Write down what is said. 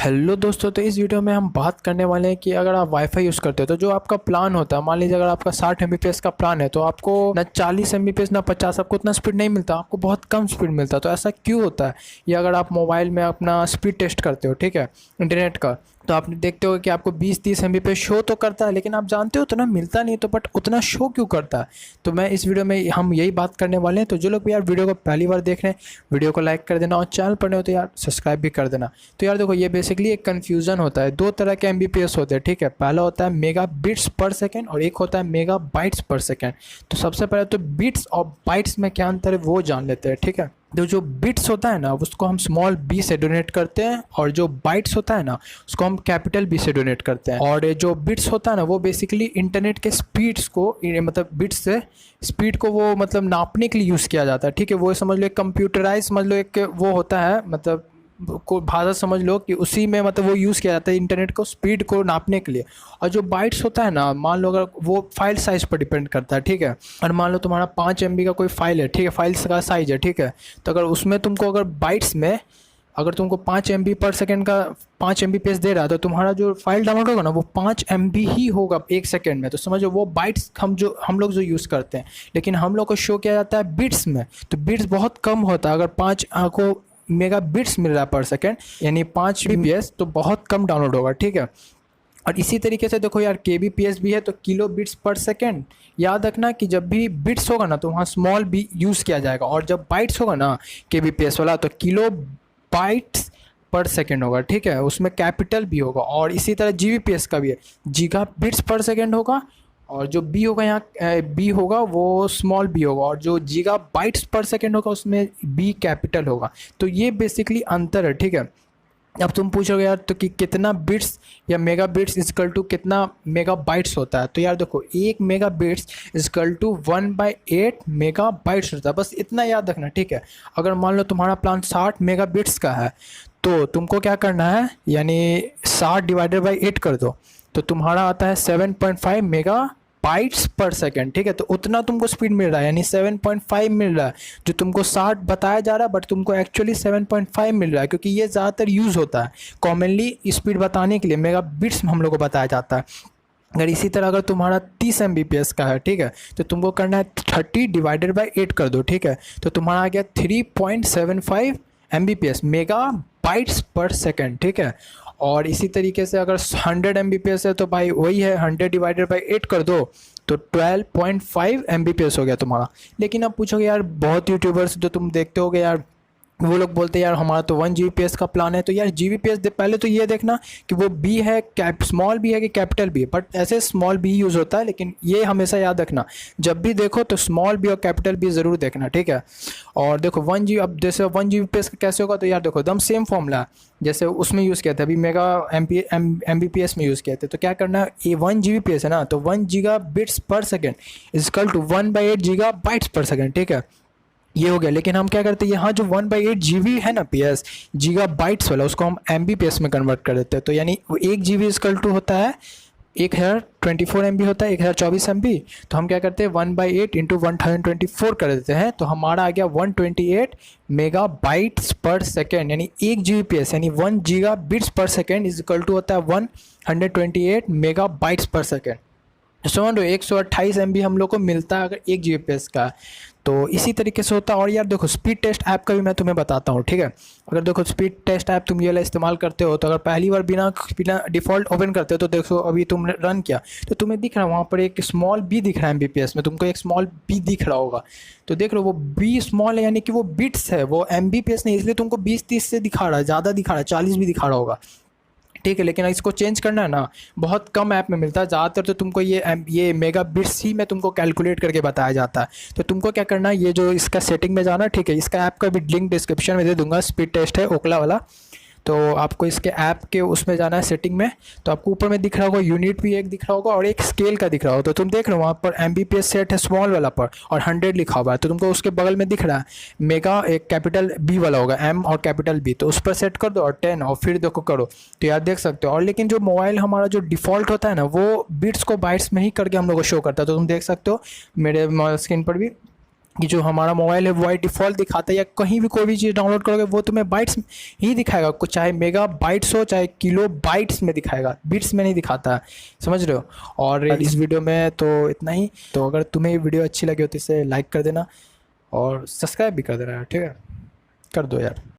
Hello दोस्तों, तो इस वीडियो में हम बात करने वाले हैं कि अगर आप वाईफाई यूज़ करते हो तो जो आपका प्लान होता है, मान लीजिए अगर आपका 60 एमबीपीएस का प्लान है तो आपको ना 40 एमबीपीएस ना 50, आपको उतना स्पीड नहीं मिलता, आपको बहुत कम स्पीड मिलता है। तो ऐसा क्यों होता है? या अगर आप मोबाइल में अपना स्पीड टेस्ट करते हो, ठीक है, इंटरनेट का, तो आप देखते हो कि आपको 20-30 एमबीपीएस शो तो करता है, लेकिन आप जानते हो उतना मिलता नहीं, तो बट उतना शो क्यों करता है? तो मैं इस वीडियो में हम यही बात करने वाले हैं। तो जो लोग भी यार वीडियो को पहली बार देख रहे हैं, वीडियो को लाइक कर देना और चैनल पर नहीं हो तो यार सब्सक्राइब भी कर देना। तो यार देखो, ये बेसिकली एक कन्फ्यूज़न होता है। दो तरह के एमबीपीएस होते हैं, ठीक है। पहला होता है मेगा बिट्स पर सेकेंड और एक होता है मेगा बाइट्स पर सेकेंड। तो सबसे पहले तो बिट्स और बाइट्स में क्या अंतर है वो जान लेते हैं, ठीक है। तो जो बिट्स होता है ना उसको हम स्मॉल बी से डोनेट करते हैं, और जो बाइट्स होता है ना उसको हम कैपिटल बी से डोनेट करते हैं। और जो बिट्स होता है ना वो बेसिकली इंटरनेट के स्पीड्स को, मतलब बिट्स से स्पीड को वो मतलब नापने के लिए यूज़ किया जाता है, ठीक है। वो समझ लो एक कंप्यूटराइज, समझ लो एक वो होता है, मतलब को भाषा समझ लो कि उसी में मतलब वो यूज़ किया जाता है इंटरनेट को स्पीड को नापने के लिए। और जो बाइट्स होता है ना, मान लो अगर वो फाइल साइज़ पर डिपेंड करता है, ठीक है। और मान लो तुम्हारा 5 MB का कोई फाइल है, ठीक है, फाइल्स का साइज़ है, ठीक है। तो अगर उसमें तुमको अगर बाइट्स में अगर तुमको 5 MB पर सेकेंड का 5 MB देख रहा है तो तुम्हारा जो फाइल डाउनलोड होगा ना वो 5 MB ही होगा एक सेकेंड में। तो समझो वो बाइट्स हम लोग जो यूज़ करते हैं, लेकिन हम लोग को शो किया जाता है बिट्स में। तो बिट्स बहुत कम होता है। अगर 5 को मेगा बिट्स मिल रहा है पर सेकेंड, यानी 5 MB, तो बहुत कम डाउनलोड होगा, ठीक है। और इसी तरीके से देखो यार, KBPS भी है तो किलो बिट्स पर सेकेंड। याद रखना कि जब भी बिट्स होगा ना तो वहाँ स्मॉल बी यूज़ किया जाएगा, और जब बाइट्स होगा ना KBPS वाला तो किलो बाइट्स पर सेकेंड होगा, ठीक है, उसमें कैपिटल भी होगा। और इसी तरह GBPS का भी है, जीगा बिट्स पर सेकेंड होगा, और जो बी होगा यहाँ बी होगा वो स्मॉल बी होगा, और जो जीगा बाइट्स पर सेकेंड होगा उसमें बी कैपिटल होगा। तो ये बेसिकली अंतर है, ठीक है। अब तुम पूछोगे यार तो कि कितना बिट्स या मेगा बिट्स इजकल टू कितना मेगा बाइट्स होता है? तो यार देखो, 1 mega bits equal to 1/8 mega bytes होता है, बस इतना याद रखना, ठीक है। अगर मान लो तुम्हारा प्लान 60 मेगा बिट्स का है तो तुमको क्या करना है, यानी 60 डिवाइडेड बाई 8 कर दो, तो तुम्हारा आता है 7.5 मेगा बाइट्स पर सेकेंड, ठीक है। तो उतना तुमको स्पीड मिल रहा है, यानी 7.5 मिल रहा है। जो तुमको 60 बताया जा रहा है बट तुमको एक्चुअली 7.5 मिल रहा है, क्योंकि ये ज़्यादातर यूज़ होता है कॉमनली स्पीड बताने के लिए। मेगा बिट्स हम लोग को बताया जाता है। अगर इसी तरह अगर तुम्हारा 30 MBPS का है, ठीक है, तो तुमको करना है 30 डिवाइडेड बाई 8 कर दो, ठीक है। तो तुम्हारा आ गया 3.75 MBPS mega bytes per second, ठीक है। और इसी तरीके से अगर 100 MBPS है तो भाई वही है, 100 डिवाइडेड बाई 8 कर दो तो 12.5 MBPS हो गया तुम्हारा। लेकिन अब पूछोगे यार, बहुत यूट्यूबर्स जो तुम देखते होगे यार, वो लोग बोलते हैं यार हमारा तो 1 GBPS का प्लान है। तो यार GBPS पहले तो ये देखना कि वो बी है, स्मॉल बी है कि कैपिटल बी है। बट ऐसे स्मॉल बी यूज़ होता है, लेकिन ये हमेशा याद रखना, जब भी देखो तो स्मॉल बी और कैपिटल बी ज़रूर देखना, ठीक है। और देखो 1G, अब जैसे 1 GBPS का कैसे होगा, तो यार देखो एकदम सेम फॉर्मूला जैसे उसमें यूज़ किया था, अभी मेगा MBPS में यूज़ किया था। तो क्या करना है, ये 1 GBPS है ना, तो 1 giga bits per second equal to 1/8 giga bytes per second, ठीक है। ये हो गया। लेकिन हम क्या करते हैं, यहाँ जो 1/8 GB है ना PS गीगा बाइट्स वाला, उसको हम MBPS में कन्वर्ट कर देते हैं। तो यानी 1 GB इजकल टू होता है 1024 MB होता है, 1024 MB। तो हम क्या करते हैं 1/8 इंटू 1024 कर देते हैं, तो हमारा आ गया 128 मेगा बाइट्स पर सेकेंड, यानी 1 GBPS यानी 1 giga bits per second is equal to होता है 128 मेगा बाइट्स पर सेकेंड। समझ लो 128 MB हम लोग को मिलता है अगर 1 GBPS का। तो इसी तरीके से होता है। और यार देखो, स्पीड टेस्ट ऐप का भी मैं तुम्हें बताता हूँ, ठीक है। अगर देखो स्पीड टेस्ट ऐप तुम ये वाला इस्तेमाल करते हो, तो अगर पहली बार बिना बिना डिफ़ॉल्ट ओपन करते हो तो देखो अभी तुमने रन किया तो तुम्हें दिख रहा है वहाँ पर एक स्मॉल बी दिख रहा है MBPS में, तुमको एक स्मॉल बी दिख रहा होगा। तो देख लो वो बी स्मॉल है, यानी कि वो बिट्स है, वो MBPS नहीं, इसलिए तुमको 20-30 से दिखा रहा है, ज़्यादा दिखा रहा है, 40 भी दिखा रहा होगा, ठीक है। लेकिन इसको चेंज करना है ना, बहुत कम ऐप में मिलता है। ज़्यादातर तो तुमको ये मेगा बिट्स ही में तुमको कैलकुलेट करके बताया जाता है। तो तुमको क्या करना है, ये जो इसका सेटिंग में जाना, ठीक है, इसका ऐप का भी लिंक डिस्क्रिप्शन में दे दूंगा, स्पीड टेस्ट है ओकला वाला। तो आपको इसके ऐप के उसमें जाना है सेटिंग में, तो आपको ऊपर में दिख रहा होगा यूनिट भी एक दिख रहा होगा और एक स्केल का दिख रहा होगा। तो तुम देख रहे हो वहाँ पर MBPS सेट है स्मॉल वाला पर और 100 लिखा हुआ है, तो तुमको उसके बगल में दिख रहा है मेगा एक कैपिटल बी वाला होगा, M और कैपिटल B, तो उस पर सेट कर दो और 10 और फिर देखो करो, तो यार देख सकते हो। और लेकिन जो मोबाइल हमारा जो डिफ़ॉल्ट होता है ना, वो बिट्स को बाइट्स में ही करके हम लोग को शो करता है। तो तुम देख सकते हो मेरे स्क्रीन पर भी कि जो हमारा मोबाइल है वो बाई डिफ़ॉल्ट दिखाता है, या कहीं भी कोई भी चीज़ डाउनलोड करोगे वो तुम्हें बाइट्स ही दिखाएगा, कुछ चाहे मेगा बाइट्स हो चाहे किलो बाइट्स में दिखाएगा, बिट्स में नहीं दिखाता है, समझ रहे हो। और इस वीडियो में तो इतना ही। तो अगर तुम्हें ये वीडियो अच्छी लगी हो तो इसे लाइक कर देना और सब्सक्राइब भी कर देना, ठीक है, कर दो यार।